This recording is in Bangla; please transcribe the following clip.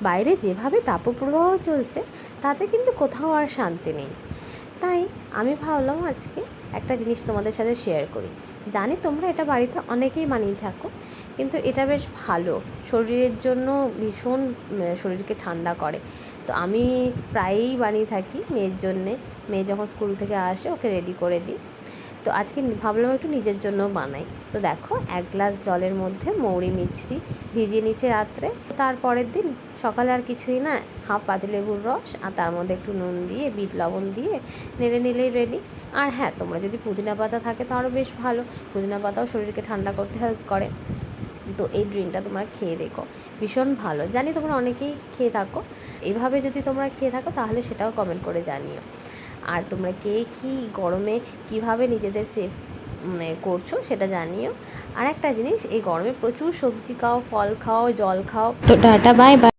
বাইরে যেভাবে তাপপ্রবাহ চলছে তাতে কিন্তু কোথাও আর শান্তি নেই। তাই আমি ভাবলাম আজকে একটা জিনিস তোমাদের সাথে শেয়ার করি। জানি তোমরা এটা বাড়িতে অনেকেই বানিয়ে থাকো, কিন্তু এটা বেশ ভালো, শরীরের জন্য ভীষণ শরীরকে ঠান্ডা করে। তো আমি প্রায়ই বানিয়ে থাকি মেয়ের জন্যে। মেয়ে যখন স্কুল থেকে আসে ওকে রেডি করে দিই। তো আজকে ভাবলাম একটু নিজের জন্য বানাই। তো দেখো, 1 গ্লাস জলের মধ্যে মৌরি মিছরি ভিজিয়ে নিচে রাত্রে। তারপরের দিন সকালে আর কিছুই না, হাফ পাতিলেবুর রস আর তার মধ্যে একটু নুন দিয়ে বিট লবণ দিয়ে নেড়ে নিলেই রেডি। আর হ্যাঁ, তোমরা যদি পুদিনা পাতা থাকে তো আরও বেশ ভালো, পুদিনা পাতাও শরীরকে ঠান্ডা করতে হেল্প করে। তো এই ড্রিঙ্কটা তোমরা খেয়ে দেখো, ভীষণ ভালো। জানি তোমরা অনেকেই খেয়ে থাকো, এইভাবে যদি তোমরা খেয়ে থাকো তাহলে সেটাও কমেন্ট করে জানিও। আর তোমরা কে কী গরমে কিভাবে নিজেদের সেফ করছো সেটা জানিও। আর একটা জিনিস, এই গরমে প্রচুর সবজি খাও, ফল খাও, জল খাও। তো টাটা, বাই বাই।